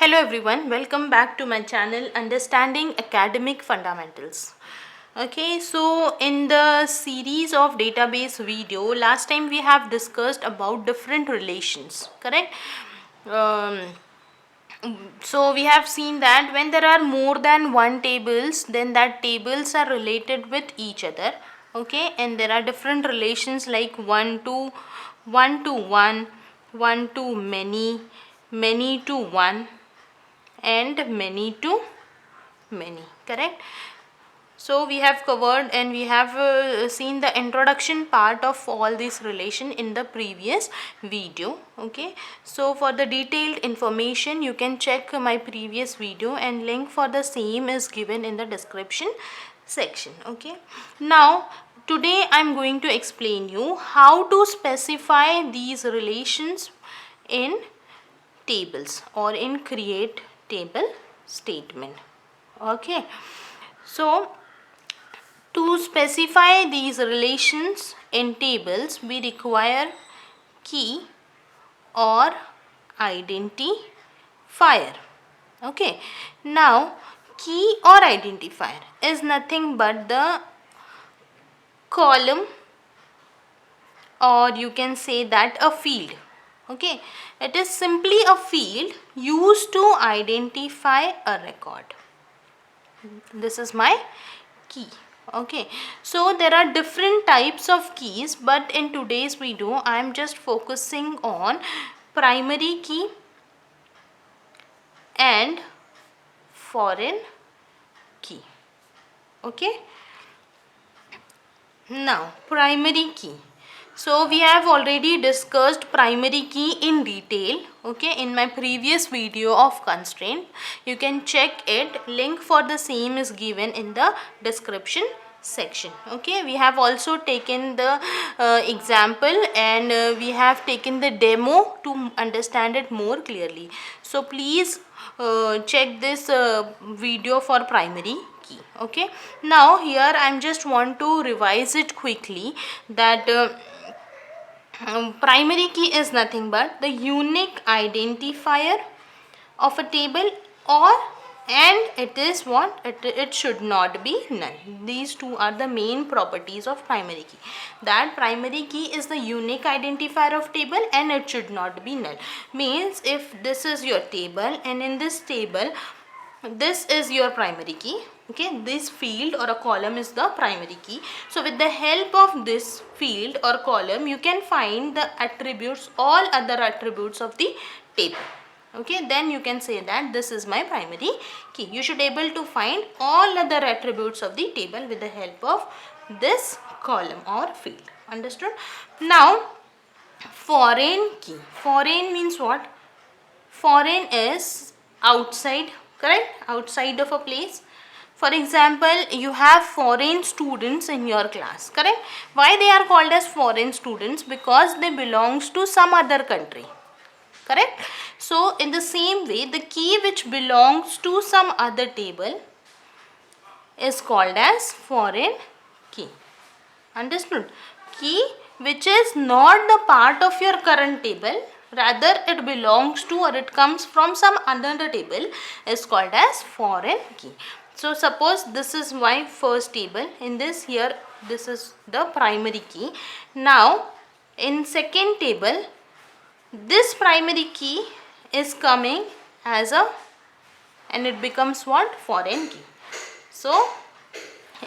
Hello everyone, welcome back to my channel Understanding Academic Fundamentals. Okay, so in the series of database video, last time we have discussed about different relations, correct? Um, so we have seen that when there are more than one tables, then that tables are related with each other. Okay, and there are different relations like one to one, one to many, many to one, and many to many, correct? So we have covered and we have seen the introduction part of all this relation in the previous video. Okay, so for the detailed information you can check my previous video and link for the same is given in the description section. Okay, now today I'm going to explain you how to specify these relations in tables or in create table statement. Okay, so to specify these relations in tables we require key or identifier. Okay, now key or identifier is nothing but the column, or you can say that a field. Okay, it is simply a field used to identify a record. This is my key. Okay, so there are different types of keys, but in today's video I am just focusing on primary key and foreign key. Okay, now primary key. So we have already discussed primary key in detail, okay, in my previous video of constraint. You can check it, link for the same is given in the description section. Okay, we have also taken the example and we have taken the demo to understand it more clearly. So please check this video for primary key. Okay, now here I am just want to revise it quickly that primary key is nothing but the unique identifier of a table, or and it is what it should not be null. These two are the main properties of primary key, that primary key is the unique identifier of table and it should not be null. Means if this is your table and in this table this is your primary key, okay, this field or a column is the primary key. So with the help of this field or column you can find the attributes, all other attributes of the table. Okay, then you can say that this is my primary key. You should able to find all other attributes of the table with the help of this column or field. Understood? Now foreign key. Foreign means what? Foreign is outside, correct? Outside of a place. For example, you have foreign students in your class, correct? Why they are called as foreign students? Because they belongs to some other country, correct? So in the same way, the key which belongs to some other table is called as foreign key. Understood? Key which is not the part of your current table, rather it belongs to or it comes from some another table, is called as foreign key. So suppose this is my first table, in this here this is the primary key. Now in second table this primary key is coming as a, and it becomes what? Foreign key. So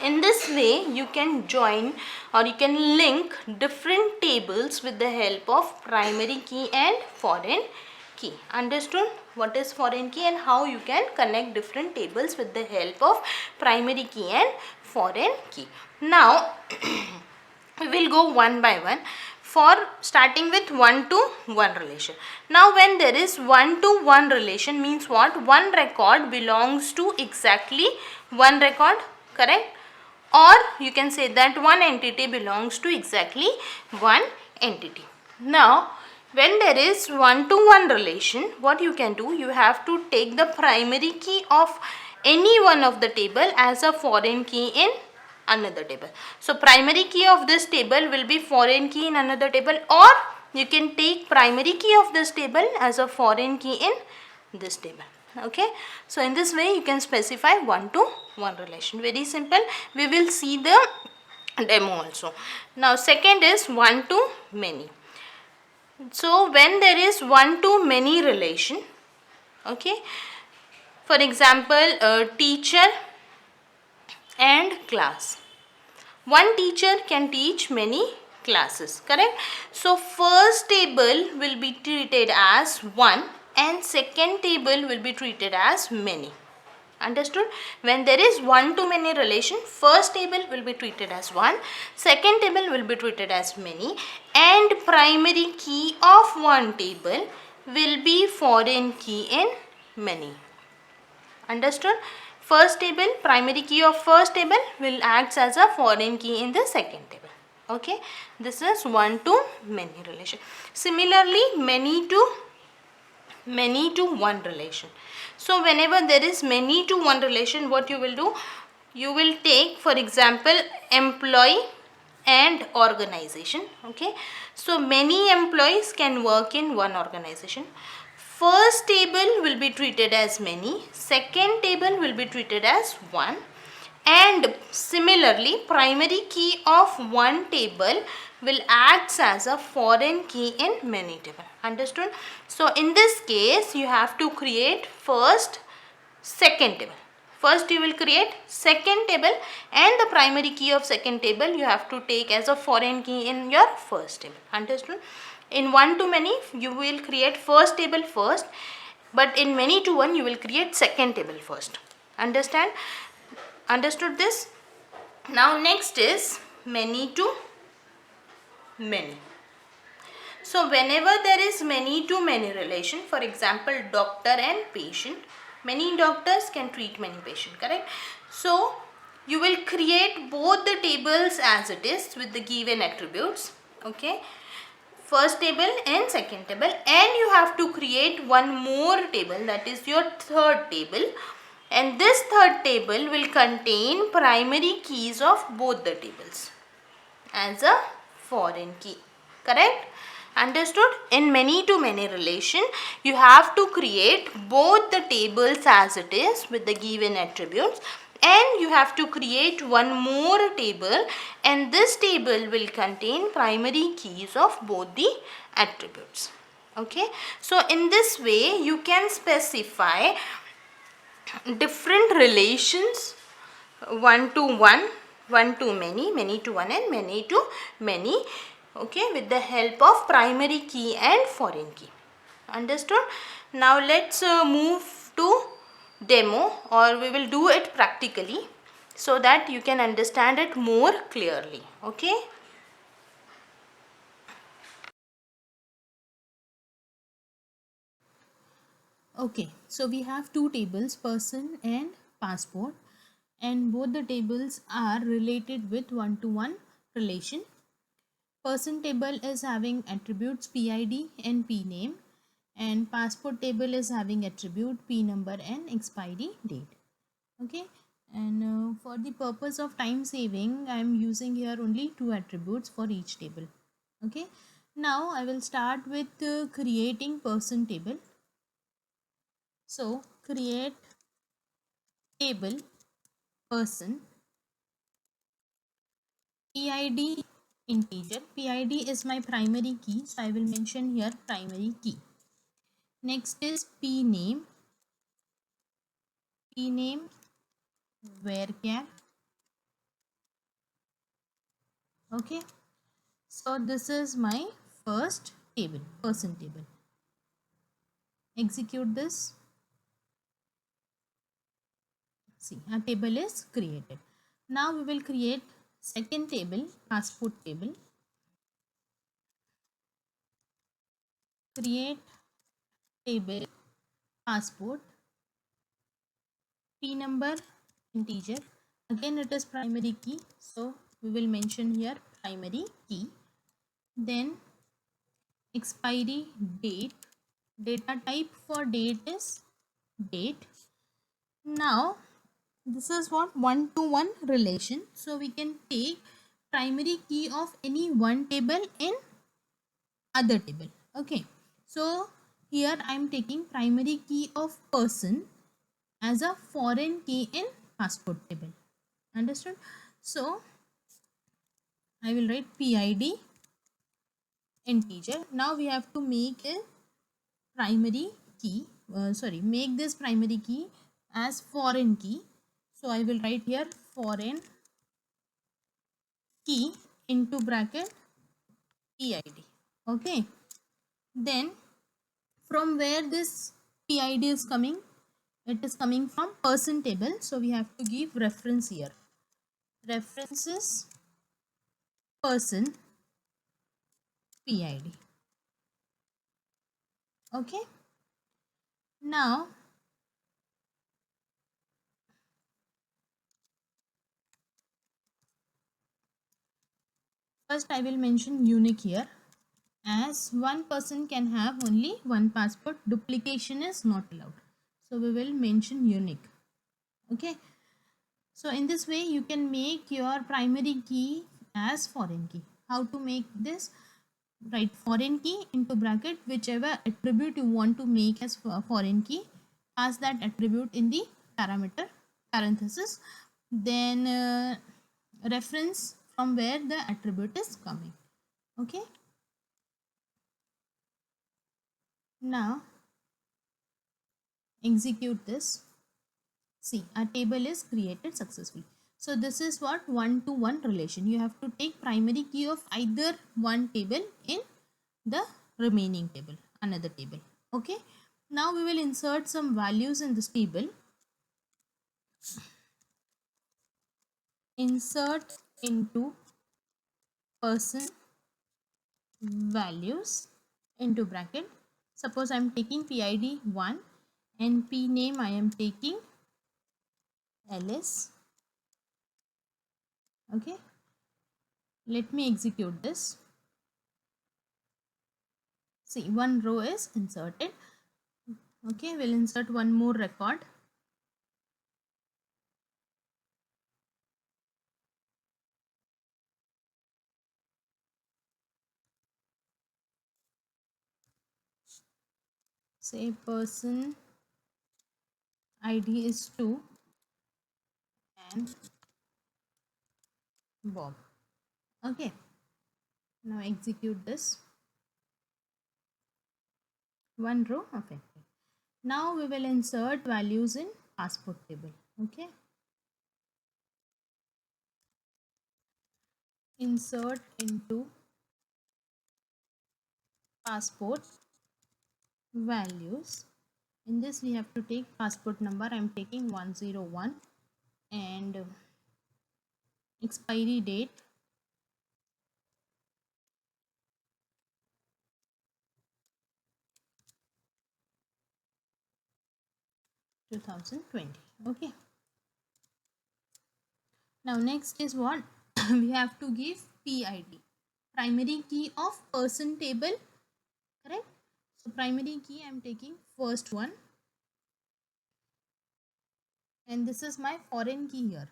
in this way you can join or you can link different tables with the help of primary key and foreign key. Understood what is foreign key and how you can connect different tables with the help of primary key and foreign key. Now we will go one by one, for starting with 1 to 1 relation. Now when there is 1 to 1 relation means what? One record belongs to exactly one record, correct? Or you can say that one entity belongs to exactly one entity. Now when there is 1 to 1 relation, what you can do? You have to take the primary key of any one of the table as a foreign key in another table. So primary key of this table will be foreign key in another table, or you can take primary key of this table as a foreign key in this table. Okay, so in this way you can specify one to one relation. Very simple. We will see the demo also. Now second is one to many. So when there is one to many relation, okay, for example, a teacher and class. One teacher can teach many classes, correct? So first table will be treated as one and second table will be treated as many. Understood? When there is one to many relation, first table will be treated as one, second table will be treated as many, and primary key of one table will be foreign key in many. Understood? First table, primary key of first table will act as a foreign key in the second table. Okay, this is one to many relation. Similarly, many to one relation. So whenever there is many to one relation, what you will do? You will take, for example, employee and organization. Okay, so many employees can work in one organization. First table will be treated as many, second table will be treated as one, and similarly primary key of one table will act as a foreign key in many table. Understood? So in this case you have to create first second table. First you will create second table and the primary key of second table you have to take as a foreign key in your first table. Understood? In one to many you will create first table first, but in many to one you will create second table first. Understand? Understood this? Now next is many to many. So whenever there is many to many relation, for example doctor and patient, many doctors can treat many patients, correct? So you will create both the tables as it is with the given attributes, okay, first table and second table, and you have to create one more table, that is your third table, and this third table will contain primary keys of both the tables as a foreign key, correct? Understood? In many to many relation you have to create both the tables as it is with the given attributes, and you have to create one more table, and this table will contain primary keys of both the attributes. Okay, so in this way you can specify different relations, one to one, one to many, many to one, and many to many, okay, with the help of primary key and foreign key. Understood? Now let's move to demo, or we will do it practically so that you can understand it more clearly. Okay. Okay, so we have two tables, person and passport, and both the tables are related with one-to-one relation. Person table is having attributes PID and PName, and passport table is having attribute P number and expiry date. Okay, and for the purpose of time saving, I am using here only two attributes for each table. Okay, now I will start with creating person table. So create table person PID integer. PID is my primary key, so I will mention here primary key. Next is PName. PName varchar. Okay, so this is my first table, person table. Execute this. See, a table is created. Now we will create second table, passport table. Create table passport P number integer. Again it is primary key, so we will mention here primary key. Then expiry date. Data type for date is date. Now this is what one to one relation, so we can take primary key of any one table in other table. Okay, so here I am taking primary key of person as a foreign key in passport table. Understood? So I will write PID integer. Now we have to make a primary key, make this primary key as foreign key. So I will write here foreign key into bracket PID. Okay, then from where this PID is coming, it is coming from person table, so we have to give reference here. References person PID. Okay, now first I will mention unique here, as one person can have only one passport, duplication is not allowed, so we will mention unique. Okay, so in this way you can make your primary key as foreign key. How to make this? Write foreign key into bracket whichever attribute you want to make as foreign key, pass that attribute in the parameter parenthesis, then reference from where the attribute is coming. Okay, now execute this. See, our table is created successfully. So this is what one-to-one relation. You have to take primary key of either one table in the remaining table, another table. Okay. Now we will insert some values in this table. Insert into person values into bracket. Suppose I am taking PID 1 and P name I am taking LS. Okay. Let me execute this. See, one row is inserted. Okay, we'll insert one more record. Say person ID is 2 and Bob. Okay, now execute this. One row affected. Now we will insert values in passport table. Okay, insert into passport values. In this we have to take passport number. I am taking 101 and expiry date 2020. Okay, now next is what? We have to give PID, primary key of person table. Correct? So primary key I am taking first one and this is my foreign key here.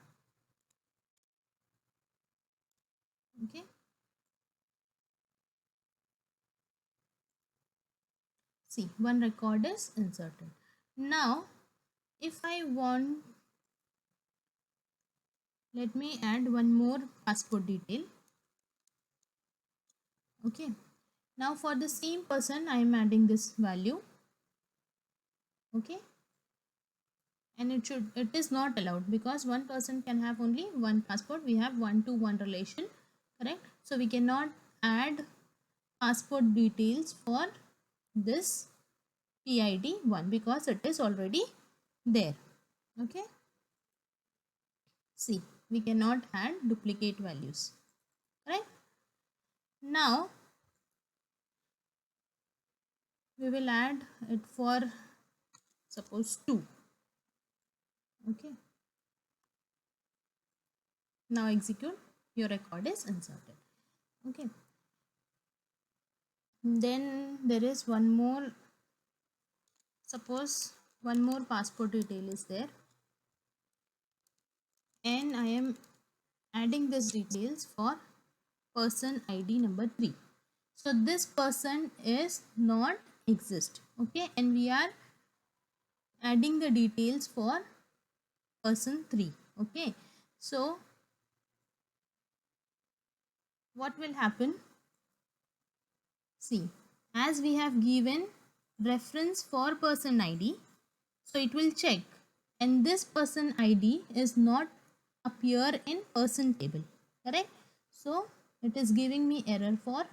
Okay, see, one record is inserted. Now if I want, let me add one more passport detail. Okay, now for the same person I am adding this value. Okay, and it is not allowed because one person can have only one passport. We have one-to-one relation. Correct? So we cannot add passport details for this PID 1 because it is already there. Okay, see, we cannot add duplicate values. Right? Now we will add it for suppose 2. Okay, now execute. Your record is inserted. Okay, then there is one more. Suppose one more passport detail is there and I am adding this details for person ID number 3. So this person is not exist. Okay, and we are adding the details for person 3. Okay, so what will happen? See, as we have given reference for person ID, so it will check, and this person ID is not appear in person table, correct? So it is giving me error for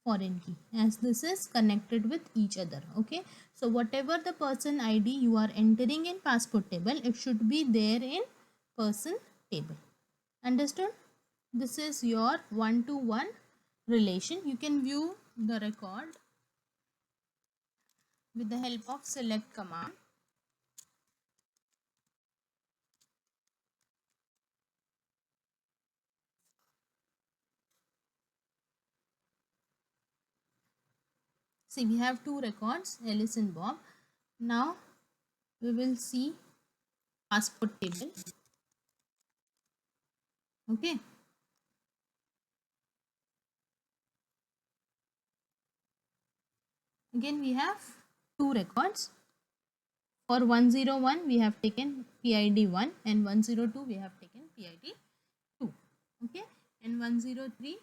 foreign key, as this is connected with each other. Okay, so whatever the person ID you are entering in passport table, it should be there in person table. Understood? This is your one-to-one relation. You can view the record with the help of select command. See, we have two records, Alice and Bob. Now we will see passport table. Okay. Again we have two records. For 101 we have taken PID 1, and 102 we have taken PID 2. Okay. And 103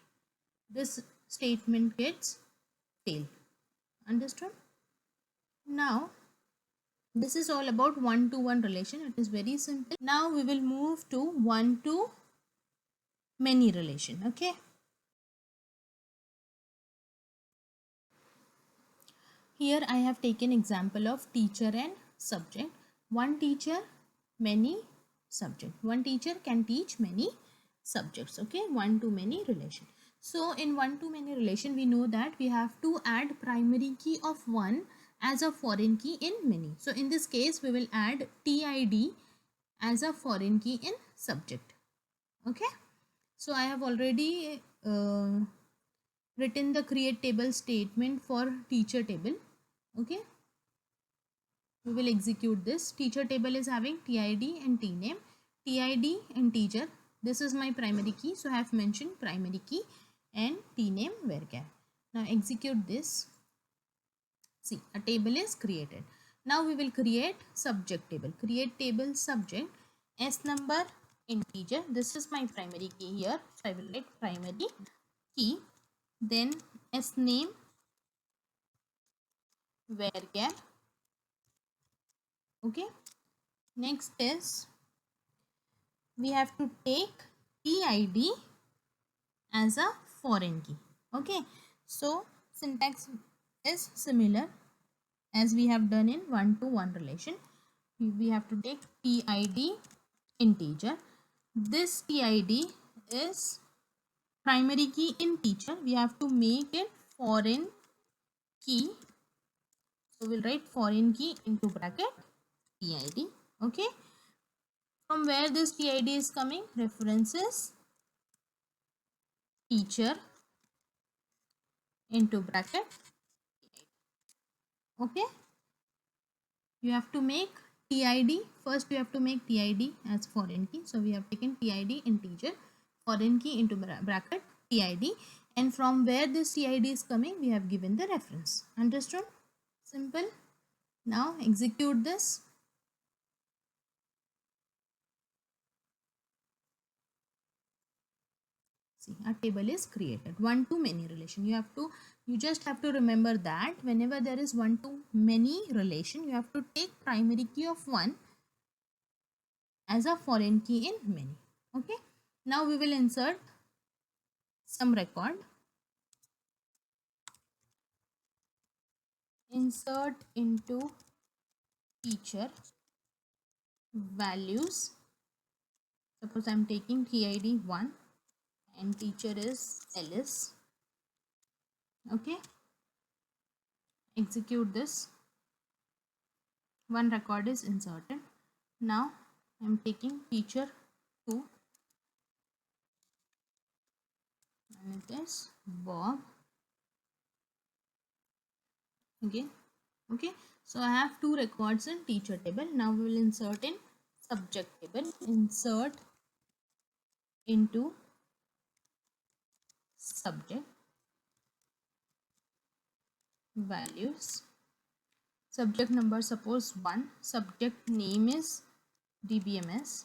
this statement gets failed. Understood? Now this is all about one-to-one relation. It is very simple. Now we will move to one-to-many relation. Okay. Here I have taken example of teacher and subject. One teacher, many subject. One teacher can teach many subjects. Okay, one-to-many relation. So in one-to-many relation, we know that we have to add primary key of one as a foreign key in many. So in this case, we will add TID as a foreign key in subject. Okay. So I have already written the create table statement for teacher table. Okay, we will execute this. Teacher table is having TID and TNAME. TID integer, this is my primary key, so I have mentioned primary key, and TNAME varchar. Now execute this. See, a table is created. Now we will create subject table. Create table subject, S number integer. This is my primary key here, so I will write primary key. Then S name varchar. Okay, next is we have to take TID as a foreign key. Okay, so syntax is similar as we have done in one-to-one relation. We have to take TID integer. This TID is primary key in teacher. We have to make it foreign key. So we'll write foreign key into bracket TID. Okay. From where this TID is coming? References teacher into bracket. Okay. You have to make TID. First we have to make TID as foreign key. So we have taken TID integer, foreign key into bracket TID, and from where this TID is coming, we have given the reference. Understood? Simple. Now execute this. See, a table is created. One-to-many relation. You just have to remember that whenever there is one-to-many relation, you have to take primary key of one as a foreign key in many. Okay. Now we will insert some record. Insert into teacher values. Suppose I am taking TID 1 and teacher is Alice. Okay. Execute this. One record is inserted. Now I am taking teacher 2 and it is Bob. Okay. Okay. So I have two records in teacher table. Now we will insert in subject table. Insert into subject values. subject number suppose 1, subject name is DBMS,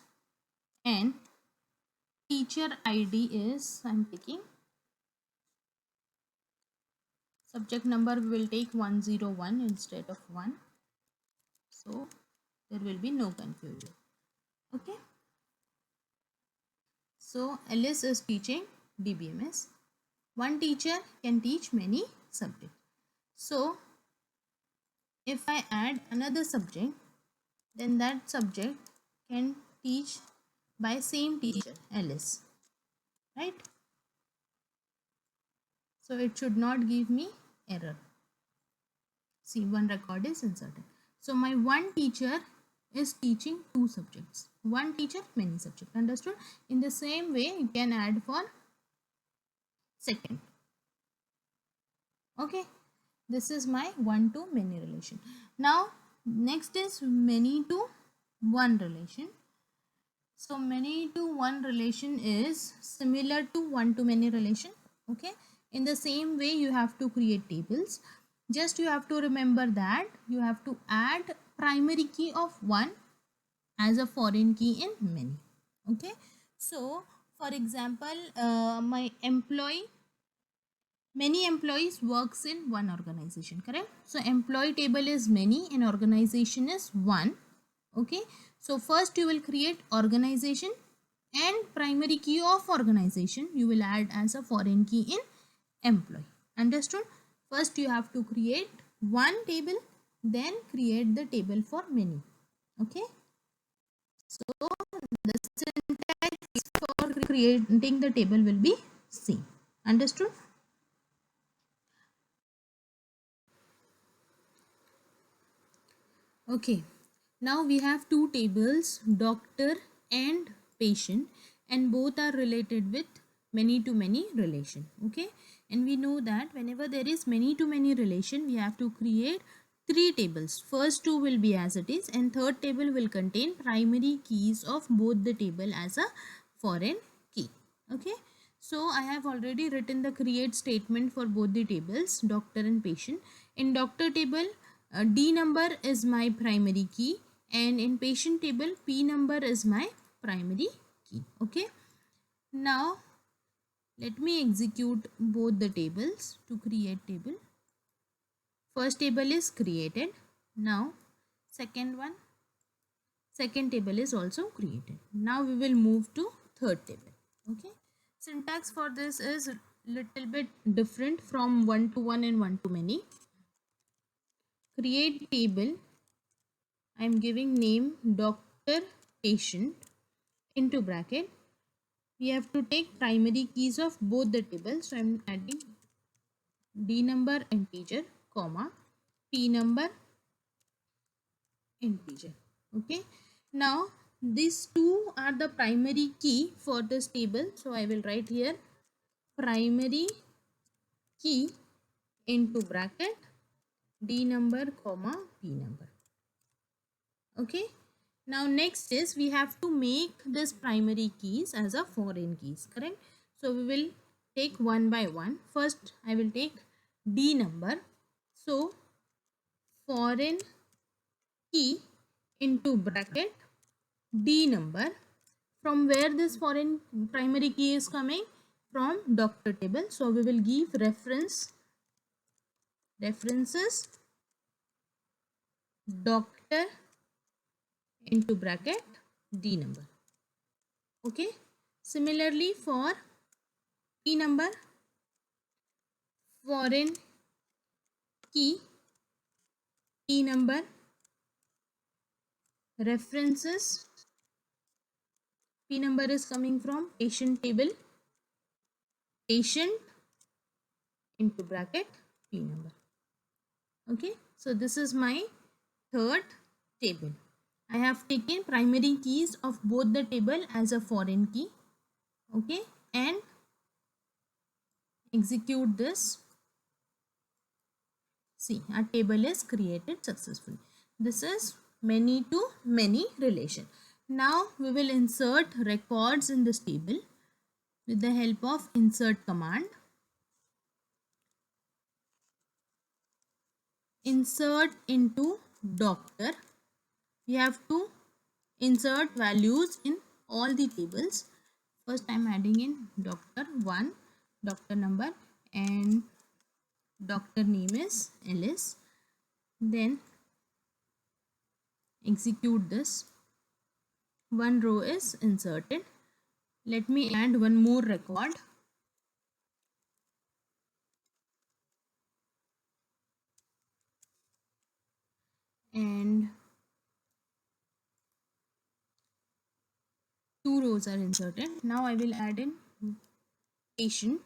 and teacher ID is, I'm taking subject number, we will take 101 instead of 1, so there will be no confusion. Okay, so Alice is teaching DBMS. One teacher can teach many subjects. So if I add another subject, then that subject can teach by same teacher Alice, right? So it should not give me error. See, one record is inserted. So my one teacher is teaching two subjects. One teacher, many subjects. Understood? In the same way, you can add for second. Okay. This is my one to many relation. Now, next is many to one relation. So many to one relation is similar to one to many relation. Okay. In the same way, you have to create tables. Just you have to remember that you have to add primary key of one as a foreign key in many. Okay. So for example, my employee, many employees works in one organization, correct? So employee table is many and organization is one. Okay, so first you will create organization and primary key of organization you will add as a foreign key in employee. Understood? First you have to create one table, then create the table for many. Okay, so the syntax for creating the table will be same. Understood? Okay, now we have two tables, doctor and patient, and both are related with many to many relation. Okay, and we know that whenever there is many to many relation, we have to create three tables. First two will be as it is, and third table will contain primary keys of both the table as a foreign key. Okay, so I have already written the create statement for both the tables, doctor and patient. In doctor table, D number is my primary key, and in patient table P number is my primary key. Okay, now let me execute both the tables to create table. First table is created. Now second table is also created. Now we will move to third table. Okay, syntax for this is little bit different from one to one and one to many. Create table, I am giving name doctor patient into bracket. We have to take primary keys of both the tables. So I am adding D number integer, comma, P number integer. Okay. Now these two are the primary key for this table. So I will write here primary key into bracket D number, comma, P number. Okay, now next is we have to make this primary keys as a foreign keys, correct? So we will take one by one. First I will take D number. So foreign key into bracket D number. From where this foreign primary key is coming? From doctor table. So we will give references doctor into bracket D number. Okay, similarly for P number, foreign key P number, references P number is coming from patient table, patient into bracket P number. Okay, so this is my third table. I have taken primary keys of both the table as a foreign key. Okay, and execute this. See, our table is created successfully. This is many to many relation. Now we will insert records in this table with the help of insert command. insert into doctor. We have to insert values in all the tables. First I'm adding in doctor 1, doctor number, and doctor name is Ellis. Then execute this. One row is inserted. Let me add one more record. And two rows are inserted. Now I will add in patient.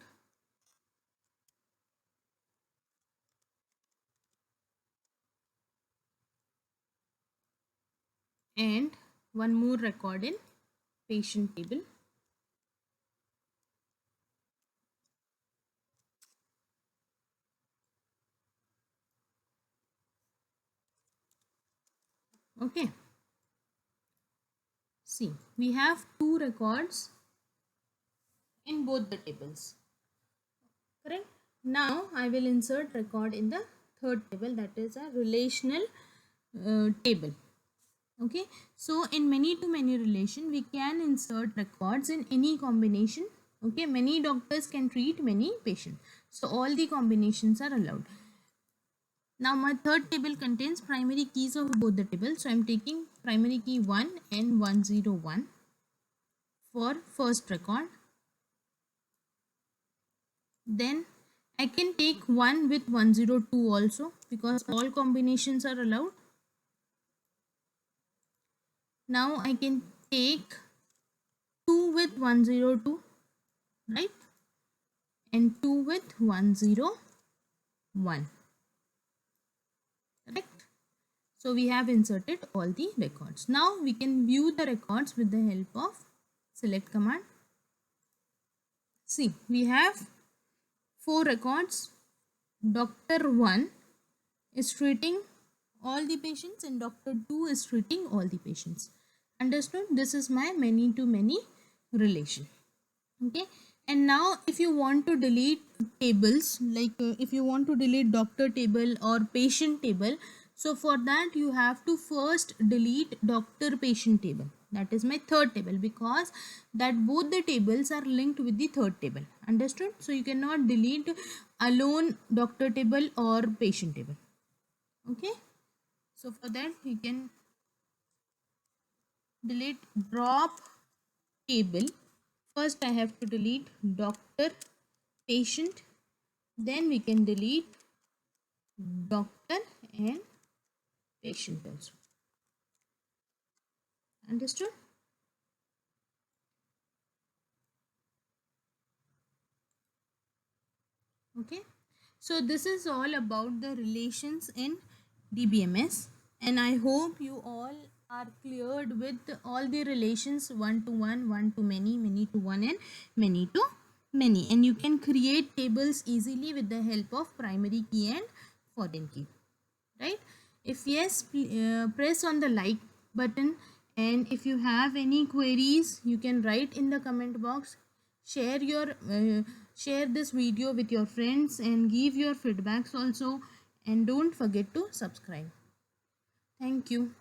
And one more record in patient table. Okay. See, we have two records in both the tables. Correct? Now I will insert record in the third table, that is a relational table. Okay, so in many to many relation we can insert records in any combination. Okay, many doctors can treat many patients, so all the combinations are allowed. Now my third table contains primary keys of both the tables, so I am taking primary key 1 and 101 for first record. Then I can take 1 with 102 also, because all combinations are allowed. Now I can take 2 with 102, right, and 2 with 101, correct. So we have inserted all the records. Now we can view the records with the help of select command. See, we have 4 records. Doctor 1 is treating all the patients and doctor 2 is treating all the patients. Understood? This is my many to many relation. Okay, and now if you want to delete tables, like if you want to delete doctor table or patient table, so for that you have to first delete doctor patient table. That is my third table, because that both the tables are linked with the third table. Understood? So you cannot delete alone doctor table or patient table. Okay, so for that you can delete drop table. First I have to delete doctor patient, then we can delete doctor and patient also. Understood? Okay, so this is all about the relations in DBMS, and I hope you all are cleared with all the relations, one to one to many to one, and many to many, and you can create tables easily with the help of primary key and foreign key, right? If yes, press on the like button, and if you have any queries you can write in the comment box. Share this video with your friends and give your feedbacks also, and don't forget to subscribe. Thank you.